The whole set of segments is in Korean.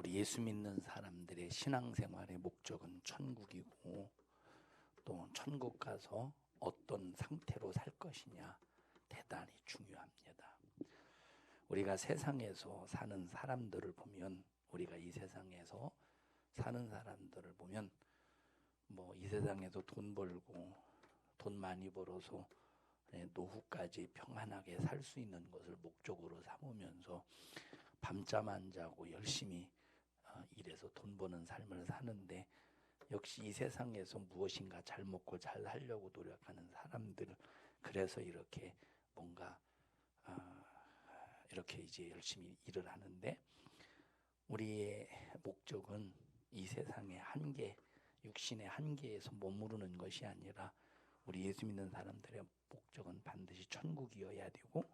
우리 예수 믿는 사람들의 신앙생활의 목적은 천국이고, 또 천국 가서 어떤 상태로 살 것이냐 대단히 중요합니다. 우리가 세상에서 사는 사람들을 보면, 우리가 이 세상에서 사는 사람들을 보면 뭐 이 세상에서 돈 벌고 돈 많이 벌어서 노후까지 평안하게 살 수 있는 것을 목적으로 삼으면서 밤잠 안 자고 열심히 일해서 돈 버는 삶을 사는데, 역시 이 세상에서 무엇인가 잘 먹고 잘 살려고 노력하는 사람들, 그래서 이렇게 뭔가 이렇게 이제 열심히 일을 하는데, 우리의 목적은 이 세상의 한계, 육신의 한계에서 머무르는 것이 아니라 우리 예수 믿는 사람들의 목적은 반드시 천국이어야 되고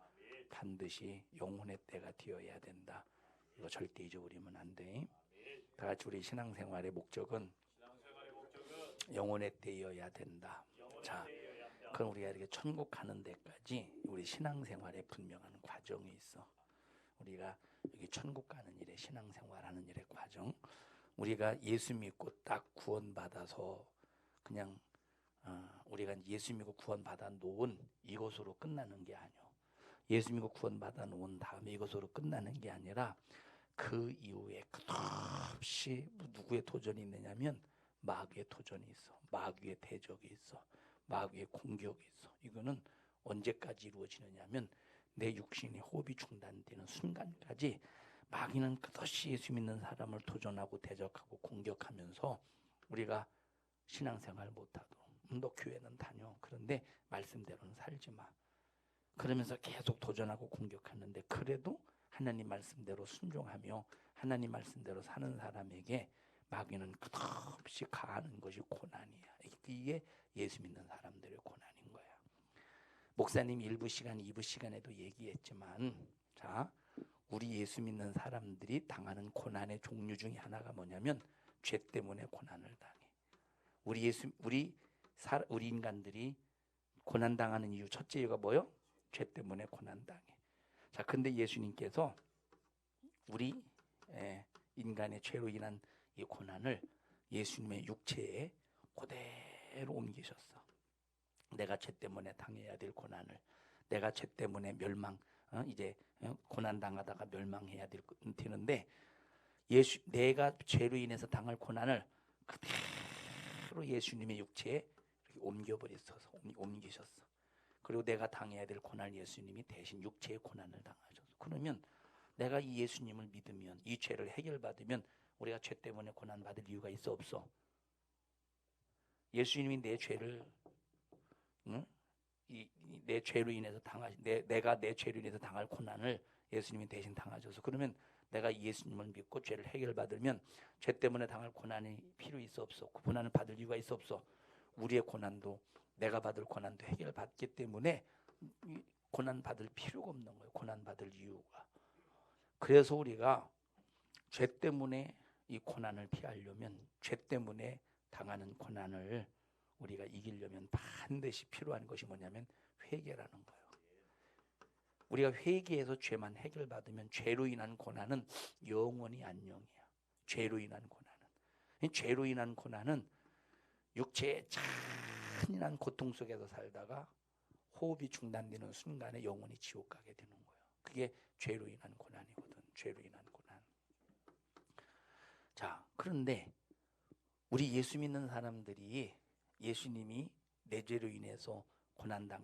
반드시 영혼의 때가 되어야 된다. 이거 절대 잊어버리면 안 돼. 다 같이 우리 신앙생활의 목적은 영혼의 때여야 된다. 자, 그럼 우리가 이렇게 천국 가는 데까지 우리 신앙생활에 분명한 과정이 있어. 우리가 여기 천국 가는 일에, 신앙생활하는 일의 과정, 우리가 예수 믿고 딱 구원받아서 그냥 우리가 예수 믿고 구원받아 놓은 이것으로 끝나는 게 아니요. 예수 믿고 구원받아 놓은 다음에 이것으로 끝나는 게 아니라 그 이후에 끝없이 누구의 도전이 있느냐면 마귀의 도전이 있어. 마귀의 대적이 있어. 마귀의 공격이 있어. 이거는 언제까지 이루어지느냐면 내 육신의 호흡이 중단되는 순간까지 마귀는 끝없이 예수 믿는 사람을 도전하고 대적하고 공격하면서, 우리가 신앙생활 못하도록, 너 교회는 다녀, 그런데 말씀대로는 살지 마, 그러면서 계속 도전하고 공격하는데, 그래도 하나님 말씀대로 순종하며 하나님 말씀대로 사는 사람에게 마귀는 끝없이 가하는 것이 고난이야. 이게 예수 믿는 사람들의 고난인 거야. 목사님 1부 시간, 2부 시간에도 얘기했지만, 자, 우리 예수 믿는 사람들이 당하는 고난의 종류 중에 하나가 뭐냐면 죄 때문에 고난을 당해. 우리 인간들이 고난 당하는 이유, 첫째 이유가 뭐요? 죄 때문에 고난 당해. 자, 근데 예수님께서 우리 인간의 죄로 인한 이 고난을 예수님의 육체에 그대로 옮기셨어. 내가 죄 때문에 당해야 될 고난을, 내가 죄 때문에 이제 고난 당하다가 멸망해야 되는데, 내가 죄로 인해서 당할 고난을 그대로 예수님의 육체에 옮겨버렸어서 옮기셨어. 그리고 내가 당해야 될 고난을 예수님이 대신 육체의 고난을 당하셨어. 그러면 내가 이 예수님을 믿으면, 이 죄를 해결받으면 우리가 죄 때문에 고난 받을 이유가 있어, 없어? 예수님이 내 죄를 내 죄로 인해서 내가 내 죄로 인해서 당할 고난을 예수님이 대신 당하셔서, 그러면 내가 예수님을 믿고 죄를 해결받으면 죄 때문에 당할 고난이 필요 있어, 없어? 그 고난을 받을 이유가 있어, 없어? 우리의 고난도, 내가 받을 고난도 해결받기 때문에 고난 받을 필요가 없는 거예요. 고난 받을 이유가. 그래서 우리가 죄 때문에 이 고난을 피하려면, 죄 때문에 당하는 고난을 우리가 이기려면 반드시 필요한 것이 뭐냐면 회개라는 거예요. 우리가 회개해서 죄만 해결받으면 죄로 인한 고난은 영원히 안녕이야. 죄로 인한 고난은 육체의 잔인한 고통 속에서 살다가 호흡이 중단되는 순간에 영원히 지옥 가게 되는 거예요. 그게 죄로 인한 고난이거든. 죄로 인한 고난. 자, 그런데 우리 예수 믿는 사람들이 예수님이 내 죄로 인해서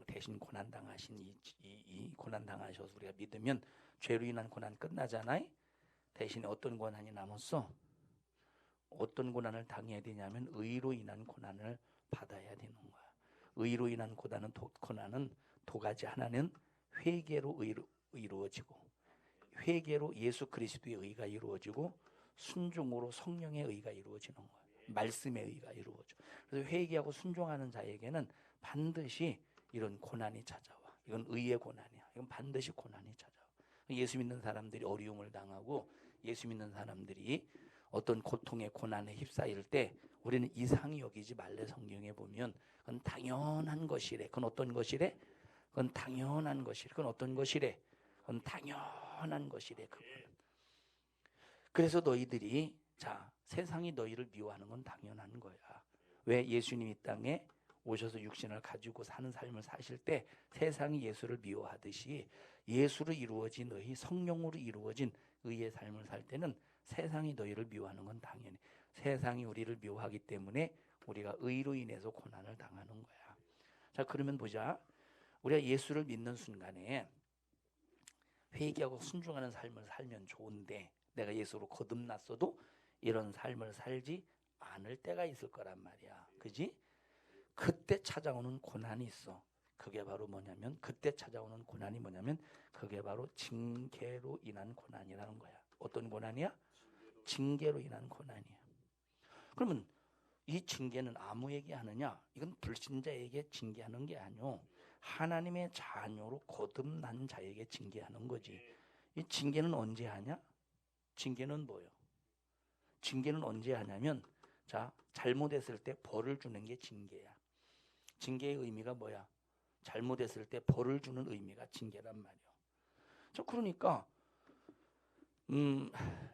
대신 고난당하신 이 고난당하셔서 우리가 믿으면 죄로 인한 고난 끝나잖아요. 대신에 어떤 고난이 남았어? 어떤 고난을 당해야 되냐면 의로 인한 고난을 받아야 되는 거야. 의로 인한 고난은 두 가지. 하나는 회개로 이루어지고, 회개로 예수 그리스도의 의가 이루어지고, 순종으로 성령의 의가 이루어지는 거야. 말씀의 의가 이루어져. 그래서 회개하고 순종하는 자에게는 반드시 이런 고난이 찾아와. 이건 의의 고난이야. 이건 반드시 고난이 찾아와. 예수 믿는 사람들이 어려움을 당하고, 예수 믿는 사람들이 어떤 고통의 고난에 휩싸일 때 우리는 이상히 여기지 말래. 성경에 보면 그건 당연한 것이래. 그건 어떤 것이래? 그건 당연한 것이래. 그건 어떤 것이래? 그건 당연한 것이래. 그래서 너희들이 세상이 너희를 미워하는 건 당연한 거야. 왜? 예수님이 이 땅에 오셔서 육신을 가지고 사는 삶을 사실 때 세상이 예수를 미워하듯이 예수로 이루어진 의의, 성령으로 이루어진 의의 삶을 살 때는 세상이 너희를 미워하는 건 당연해. 세상이 우리를 미워하기 때문에 우리가 의로 인해서 고난을 당하는 거야. 자, 그러면 보자. 우리가 예수를 믿는 순간에 회개하고 순종하는 삶을 살면 좋은데, 내가 예수로 거듭났어도 이런 삶을 살지 않을 때가 있을 거란 말이야. 그지? 그때 찾아오는 고난이 있어. 그게 바로 뭐냐면, 그때 찾아오는 고난이 뭐냐면 그게 바로 징계로 인한 고난이라는 거야. 어떤 고난이야? 징계로 인한 고난이야. 그러면 이 징계는 아무에게 하느냐? 이건 불신자에게 징계하는 게 아니오. 하나님의 자녀로 거듭난 자에게 징계하는 거지. 이 징계는 언제 하냐? 징계는 뭐예요? 징계는 언제 하냐면, 잘못했을 때 벌을 주는 게 징계야. 징계의 의미가 뭐야? 잘못했을 때 벌을 주는 의미가 징계란 말이야. 그러니까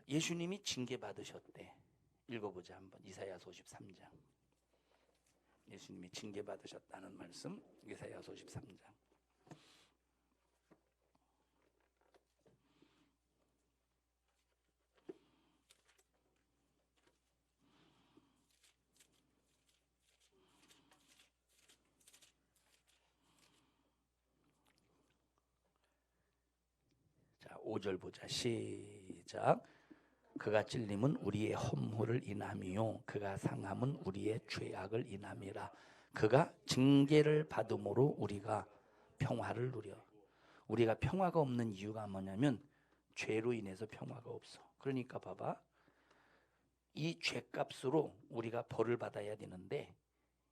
예수님이 징계 받으셨대. 읽어보자 한번. 이사야서 53장. 예수님이 징계 받으셨다는 말씀. 이사야서 53장. 자, 5절 보자. 시작. 그가 찔림은 우리의 허물을 인함이요 그가 상함은 우리의 죄악을 인함이라. 그가 징계를 받음으로 우리가 평화를 누려. 우리가 평화가 없는 이유가 뭐냐면 죄로 인해서 평화가 없어. 그러니까 봐봐. 이 죄값으로 우리가 벌을 받아야 되는데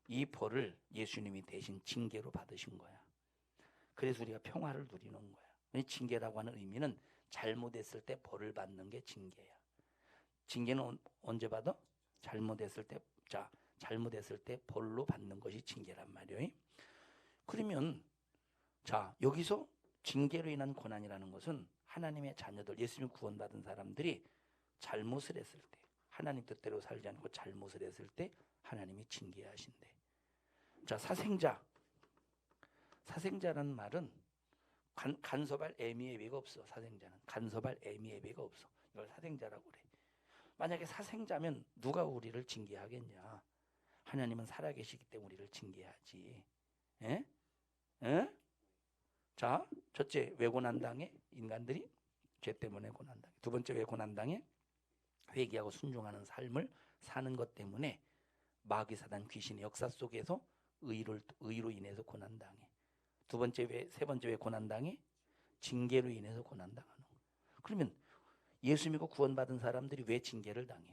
이 벌을 예수님이 대신 징계로 받으신 거야. 그래서 우리가 평화를 누리는 거야. 징계라고 하는 의미는 잘못했을 때 벌을 받는 게 징계야. 징계는 언제 받아? 잘못했을 때, 잘못했을 때 벌로 받는 것이 징계란 말이에요. 그러면 여기서 징계로 인한 고난이라는 것은 하나님의 자녀들, 예수님 구원받은 사람들이 잘못을 했을 때, 하나님 뜻대로 살지 않고 잘못을 했을 때 하나님이 징계하신대. 사생자라는 말은 간섭할 애미애비가 없어. 사생자는 간섭할 애미애비가 없어. 이걸 사생자라고 그래. 만약에 사생자면 누가 우리를 징계하겠냐? 하나님은 살아계시기 때문에 우리를 징계하지. 에? 에? 첫째, 왜 고난당해? 인간들이 죄 때문에 고난당해. 두 번째, 왜 고난당해? 회개하고 순종하는 삶을 사는 것 때문에 마귀 사단 귀신의 역사 속에서 의로 인해서 고난당해. 세 번째 왜 고난당해? 징계로 인해서 고난당하는 거야. 그러면 예수 믿고 구원받은 사람들이 왜 징계를 당해?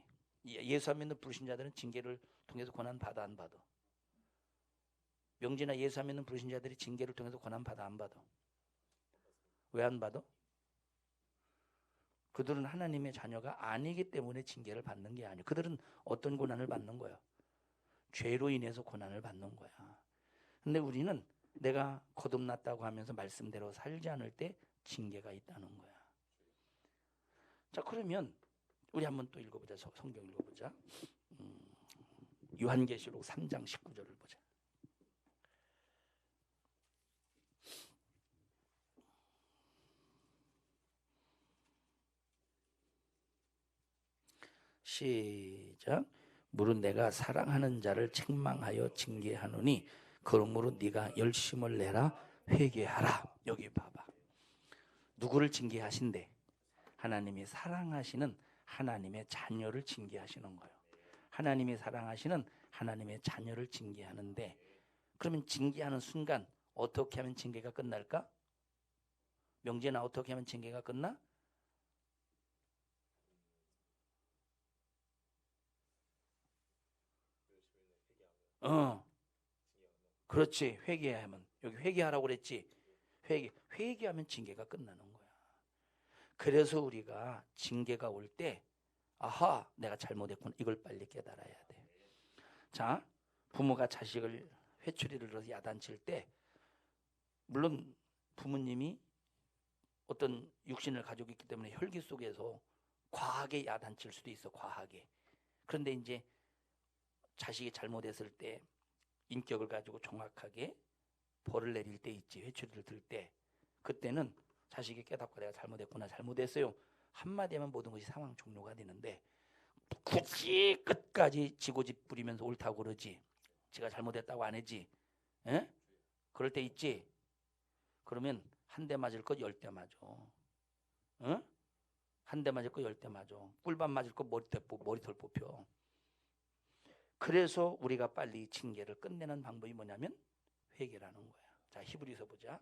예수 안 믿는 불신자들은 징계를 통해서 고난 받아 안 받아? 명진아, 예수 안 믿는 불신자들이 징계를 통해서 고난 받아 안 받아? 왜 안 받아? 그들은 하나님의 자녀가 아니기 때문에 징계를 받는 게 아니야. 그들은 어떤 고난을 받는 거야? 죄로 인해서 고난을 받는 거야. 근데 우리는 내가 거듭났다고 하면서 말씀대로 살지 않을 때 징계가 있다는 거야. 그러면 우리 한번 또 읽어보자. 성경 읽어보자. 요한계시록 3장 19절을 보자. 시작. 물은 내가 사랑하는 자를 책망하여 징계하노니 그러므로 네가 열심을 내라 회개하라. 여기 봐봐. 누구를 징계하신대? 하나님이 사랑하시는 하나님의 자녀를 징계하시는 거예요. 하나님이 사랑하시는 하나님의 자녀를 징계하는데, 그러면 징계하는 순간 어떻게 하면 징계가 끝날까? 명제나 어떻게 하면 징계가 끝나? 그렇지. 회개하면. 여기 회개하라고 그랬지. 회개하면 징계가 끝나는 거야. 그래서 우리가 징계가 올 때 아하, 내가 잘못했구나. 이걸 빨리 깨달아야 돼. 부모가 자식을 회초리를 들어서 야단칠 때, 물론 부모님이 어떤 육신을 가지고 있기 때문에 혈기 속에서 과하게 야단칠 수도 있어. 과하게. 그런데 이제 자식이 잘못했을 때 인격을 가지고 정확하게 벌을 내릴 때 있지. 회초리를 들 때. 그때는 자식이 깨닫고 내가 잘못했구나, 잘못했어요, 한마디 하면 모든 것이 상황 종료가 되는데, 굳이 끝까지 지고집 부리면서 옳다고 그러지. 제가 잘못했다고 안 하지. 에? 그럴 때 있지. 그러면 한 대 맞을 것 10대 맞아. 응? 한 대 맞을 거 10대 맞아. 꿀밤 맞을 거 머리털 뽑혀. 그래서 우리가 빨리 징계를 끝내는 방법이 뭐냐면 회개라는 거야. 자, 히브리서 보자.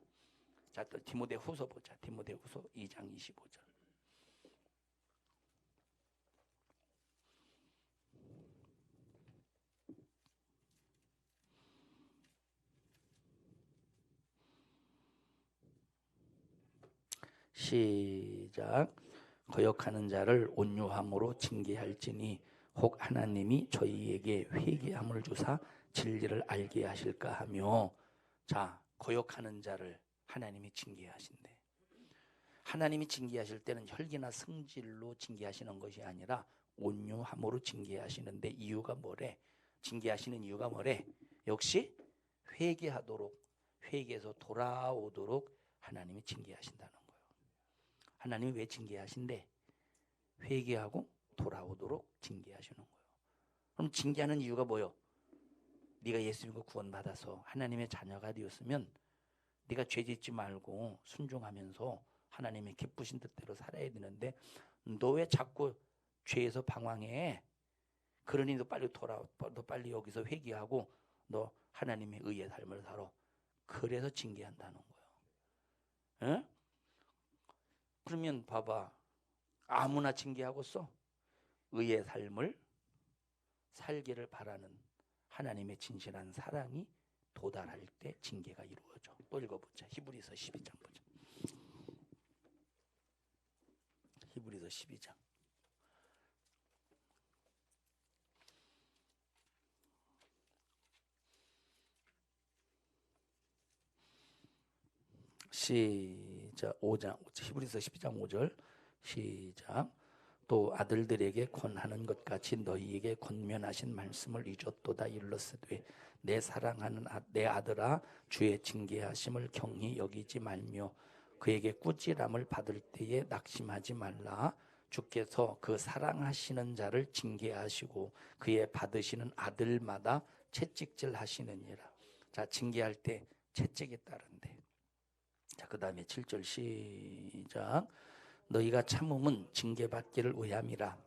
자, 또 디모데후서 보자. 디모데후서 2장 25절. 시작. 거역하는 자를 온유함으로 징계할지니 혹 하나님이 저희에게 회개함을 주사 진리를 알게 하실까 하며. 자, 거역하는 자를 하나님이 징계하신대. 하나님이 징계하실 때는 혈기나 성질로 징계하시는 것이 아니라 온유함으로 징계하시는데, 이유가 뭐래? 징계하시는 이유가 뭐래? 역시 회개하도록, 회개해서 돌아오도록 하나님이 징계하신다는 거예요. 하나님이 왜 징계하신대? 회개하고 돌아오도록 징계하시는 거예요. 그럼 징계하는 이유가 뭐예요? 네가 예수 믿고 구원받아서 하나님의 자녀가 되었으면 네가 죄 짓지 말고 순종하면서 하나님의 기쁘신 뜻대로 살아야 되는데, 너 왜 자꾸 죄에서 방황해? 그러니 너 빨리 너 빨리 여기서 회개하고 너 하나님의 의의 삶을 살아. 그래서 징계한다는 거예요. 에? 그러면 봐봐, 아무나 징계하고서 의의 삶을 살기를 바라는 하나님의 진실한 사랑이 도달할 때 징계가 이루어져. 또 읽어보자. 히브리서 12장 보자. 히브리서 12장. 시작. 5장. 히브리서 12장 5절. 시작. 또 아들들에게 권하는 것 같이 너희에게 권면하신 말씀을 잊었도다. 일러스되 내 사랑하는 내 아들아, 주의 징계하심을 경히 여기지 말며 그에게 꾸지람을 받을 때에 낙심하지 말라. 주께서 그 사랑하시는 자를 징계하시고 그의 받으시는 아들마다 채찍질 하시느니라. 자, 징계할 때 채찍이 따른대. 자, 그 다음에 7절 시작. 너희가 참음은 징계받기를 위함이라.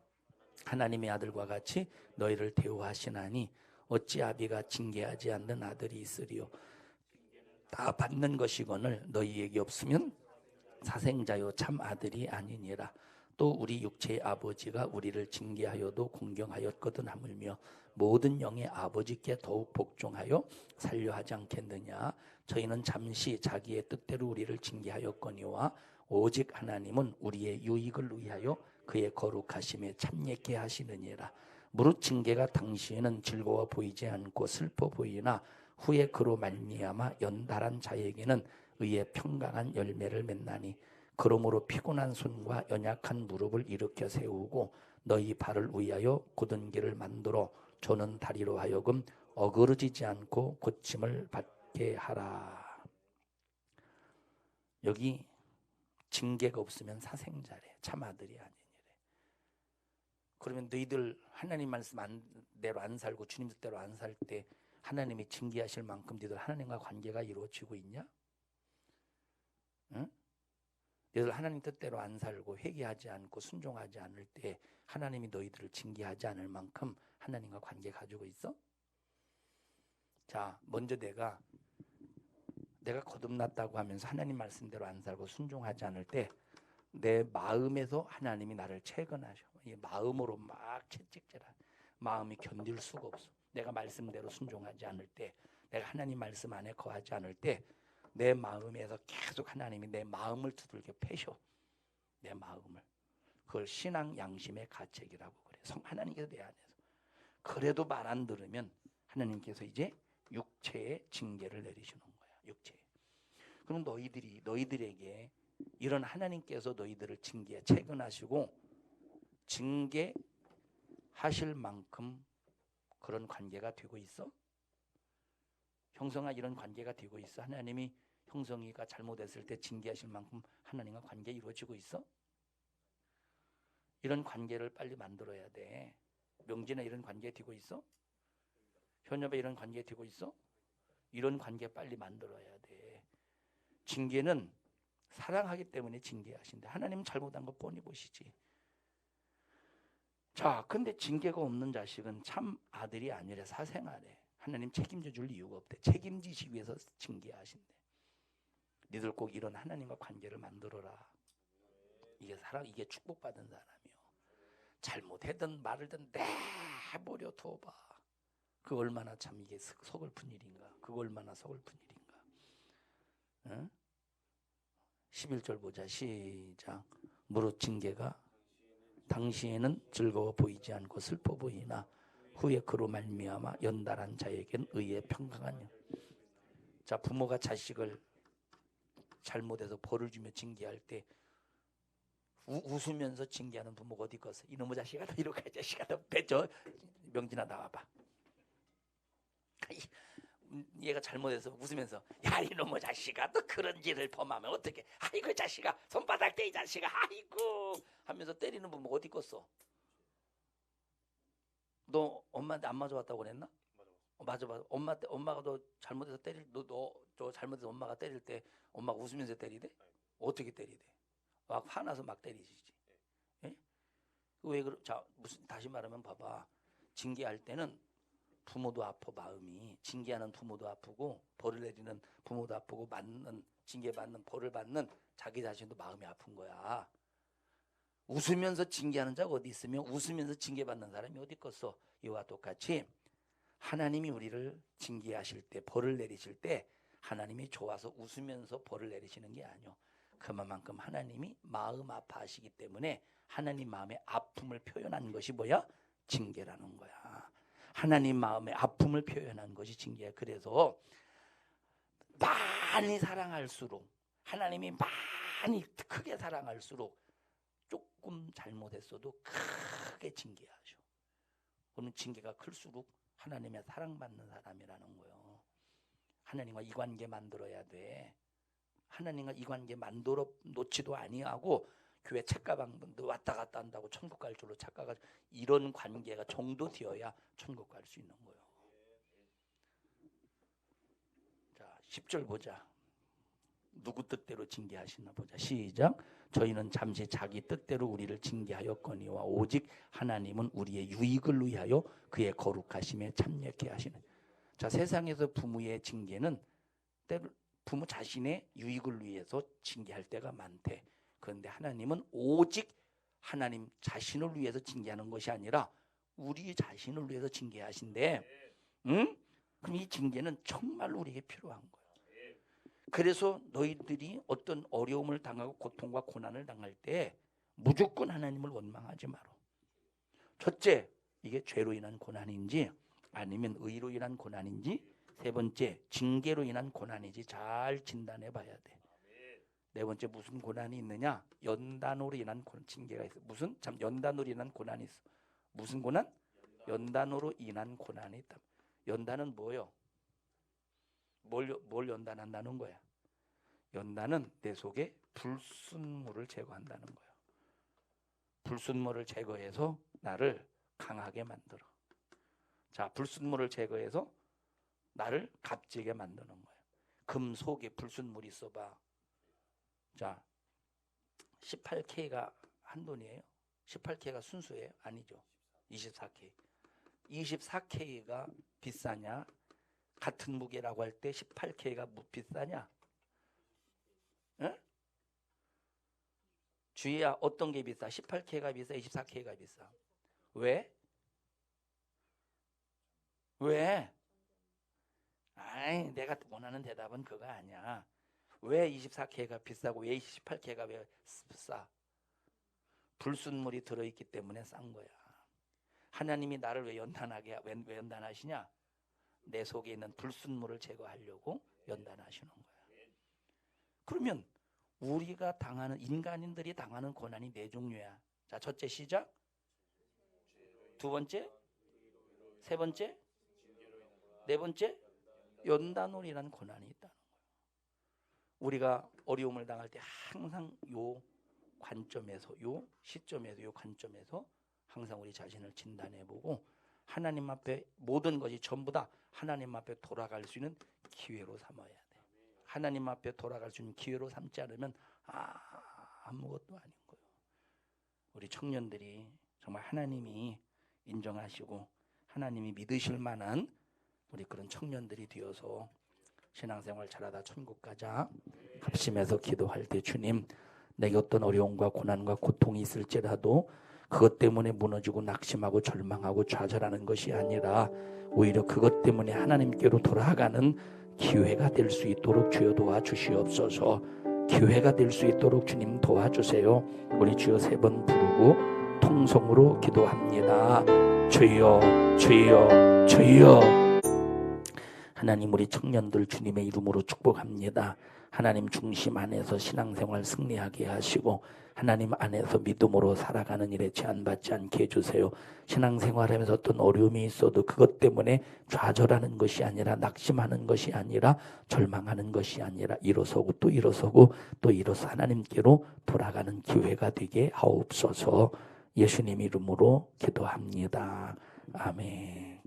하나님의 아들과 같이 너희를 대우하시나니 어찌 아비가 징계하지 않는 아들이 있으리요. 다 받는 것이거늘 너희에게 없으면 사생자요 참 아들이 아니니라. 또 우리 육체의 아버지가 우리를 징계하여도 공경하였거든 하물며 모든 영의 아버지께 더욱 복종하여 살려 하지 않겠느냐. 저희는 잠시 자기의 뜻대로 우리를 징계하였거니와 오직 하나님은 우리의 유익을 위하여 그의 거룩하심에 참여케 하시느니라. 무릇 징계가 당시에는 즐거워 보이지 않고 슬퍼 보이나 후에 그로 말미암아 연달한 자에게는 의의 평강한 열매를 맺나니 그러므로 피곤한 손과 연약한 무릎을 일으켜 세우고 너희 발을 위하여 곧은 길을 만들어 조는 다리로 하여금 어그러지지 않고 고침을 받게 하라. 여기 징계가 없으면 사생자래. 참 아들이 아니니래. 그러면 너희들 하나님 말씀대로 안 살고 주님 뜻대로 안 살 때 하나님이 징계하실 만큼 너희들 하나님과 관계가 이루어지고 있냐? 응? 너희들 하나님 뜻대로 안 살고 회개하지 않고 순종하지 않을 때 하나님이 너희들을 징계하지 않을 만큼 하나님과 관계 가지고 있어? 자, 먼저 내가 거듭났다고 하면서 하나님 말씀대로 안 살고 순종하지 않을 때 내 마음에서 하나님이 나를 채근하셔. 이 마음으로 막 채찍질하는, 마음이 견딜 수가 없어. 내가 말씀대로 순종하지 않을 때, 내가 하나님 말씀 안에 거하지 않을 때 내 마음에서 계속 하나님이 내 마음을 두들겨 패셔. 내 마음을. 그걸 신앙 양심의 가책이라고 그래. 하나님께서 내 안에서. 그래도 말 안 들으면 하나님께서 이제 육체의 징계를 내리시는 거야. 육체. 그럼 너희들에게 이런 하나님께서 너희들을 징계해 채근하시고 징계하실 만큼 그런 관계가 되고 있어? 형성아 이런 관계가 되고 있어? 하나님이 형성이가 잘못했을 때 징계하실 만큼 하나님과 관계 이루어지고 있어? 이런 관계를 빨리 만들어야 돼. 명진아 이런 관계 되고 있어? 현엽아 이런 관계 되고 있어? 이런 관계 빨리 만들어야 돼. 징계는 사랑하기 때문에 징계하신다. 하나님은 잘못한 거 뻔히 보시지. 자, 근데 징계가 없는 자식은 참 아들이 아니라 사생아래. 하나님 책임져 줄 이유가 없대. 책임지시기 위해서 징계하신대. 니들 꼭 이런 하나님과 관계를 만들어라. 이게 사랑, 이게 축복받은 사람이요. 잘못했든 말을든 내버려 둬봐. 그 얼마나 참 이게 서글픈 일인가. 그거 얼마나 서글픈 일인가. 응? 11절 보자. 시작. 무릇 징계가 당시에는 즐거워 보이지 않고 슬퍼 보이나 후에 그로 말미암아 연달한 자에겐 의의 평강한 영. 자, 부모가 자식을 잘못해서 벌을 주며 징계할 때 웃으면서 징계하는 부모가 어디 있겠어? 이놈의 자식아, 너 이렇게 자식아, 너 빼줘. 명진아 나와봐. 얘가 잘못해서 웃으면서 야 이놈의 자식아, 너 그런 짓을 범하면 어떻게? 아이고 자식아, 손바닥 떼 이 자식아, 아이고 하면서 때리는 부모가 어디 있겠어? 너 엄마한테 안 맞아봤다고 그랬나? 맞아. 엄마가 너 잘못해서 너 잘못해서 엄마가 때릴 때 엄마가 웃으면서 때리대? 어떻게 때리대? 막 화나서 막 때리시지. 예? 왜 자, 무슨 다시 말하면 봐봐. 징계할 때는 부모도 아파 마음이. 징계하는 부모도 아프고 벌을 내리는 부모도 아프고 징계받는 벌을 받는 자기 자신도 마음이 아픈 거야. 웃으면서 징계하는 자가 어디 있으며 웃으면서 징계받는 사람이 어디 있겠어? 이와 똑같이 하나님이 우리를 징계하실 때 벌을 내리실 때 하나님이 좋아서 웃으면서 벌을 내리시는 게 아니요. 그만큼 하나님이 마음 아파하시기 때문에 하나님 마음의 아픔을 표현한 것이 뭐야? 징계라는 거야. 하나님 마음의 아픔을 표현한 것이 징계야. 그래서 많이 사랑할수록 하나님이 많이 크게 사랑할수록 조금 잘못했어도 크게 징계하셔. 그러면 징계가 클수록 하나님의 사랑받는 사람이라는 거예요. 하나님과 이 관계 만들어야 돼. 하나님과 이 관계 만들어 놓지도 아니하고 교회 책가방도 왔다 갔다 한다고 천국 갈 줄로 착각하고 이런 관계가 정도 되어야 천국 갈 수 있는 거예요. 자, 10절 보자. 누구 뜻대로 징계하시나 보자. 시작. 저희는 잠시 자기 뜻대로 우리를 징계하였거니와 오직 하나님은 우리의 유익을 위하여 그의 거룩하심에 참여케 하시는. 자, 세상에서 부모의 징계는 때로 부모 자신의 유익을 위해서 징계할 때가 많대. 그런데 하나님은 오직 하나님 자신을 위해서 징계하는 것이 아니라 우리 자신을 위해서 징계하신대. 응? 그럼 이 징계는 정말로 우리에게 필요한 거예요. 그래서 너희들이 어떤 어려움을 당하고 고통과 고난을 당할 때 무조건 하나님을 원망하지 마라. 첫째, 이게 죄로 인한 고난인지 아니면 의로 인한 고난인지, 세 번째, 징계로 인한 고난인지 잘 진단해 봐야 돼. 네 번째, 무슨 고난이 있느냐? 연단으로 인한 징계가 있어. 연단으로 인한 고난이 있어. 무슨 고난? 연단으로 인한 고난이 있다. 연단은 뭐요? 뭘 연단한다는 거야? 연단은 내 속에 불순물을 제거한다는 거야. 불순물을 제거해서 나를 강하게 만들어. 자, 불순물을 제거해서 나를 값지게 만드는 거야. 금 속에 불순물이 있어봐. 자, 18K가 한돈이에요? 18K가 순수예요? 아니죠. 24K. 24K가 비싸냐? 같은 무게라고 할 때 18K가 비싸냐? 응? 주희야, 어떤 게 비싸? 18K가 비싸? 24K가 비싸? 왜? 왜? 아이, 내가 원하는 대답은 그거 아니야. 왜 24K가 비싸고 왜 18K가 왜 싸? 불순물이 들어있기 때문에 싼 거야. 하나님이 나를 왜 연단하시냐? 내 속에 있는 불순물을 제거하려고 연단하시는 거야. 그러면 우리가 인간인들이 당하는 고난이 네 종류야. 자, 첫째 시작. 두 번째, 세 번째, 네 번째, 연단월이라는 고난이 있다는 거예요. 우리가 어려움을 당할 때 항상 요 관점에서, 요 시점에서, 요 관점에서 항상 우리 자신을 진단해보고 하나님 앞에 모든 것이 전부 다 하나님 앞에 돌아갈 수 있는 기회로 삼아야 돼. 하나님 앞에 돌아갈 수 있는 기회로 삼지 않으면 아무것도 아닌 거예요. 우리 청년들이 정말 하나님이 인정하시고 하나님이 믿으실 만한 우리 그런 청년들이 되어서 신앙생활 잘하다 천국 가자 합심해서 기도할 때 주님, 내게 어떤 어려움과 고난과 고통이 있을지라도 그것 때문에 무너지고 낙심하고 절망하고 좌절하는 것이 아니라 오히려 그것 때문에 하나님께로 돌아가는 기회가 될 수 있도록 주여 도와주시옵소서. 기회가 될 수 있도록 주님 도와주세요. 우리 주여 세 번 부르고 통성으로 기도합니다. 주여, 주여, 주여. 하나님, 우리 청년들 주님의 이름으로 축복합니다. 하나님 중심 안에서 신앙생활 승리하게 하시고 하나님 안에서 믿음으로 살아가는 일에 제한받지 않게 해주세요. 신앙생활하면서 어떤 어려움이 있어도 그것 때문에 좌절하는 것이 아니라 낙심하는 것이 아니라 절망하는 것이 아니라 일어서고 또 일어서고 또 일어서 하나님께로 돌아가는 기회가 되게 하옵소서. 예수님 이름으로 기도합니다. 아멘.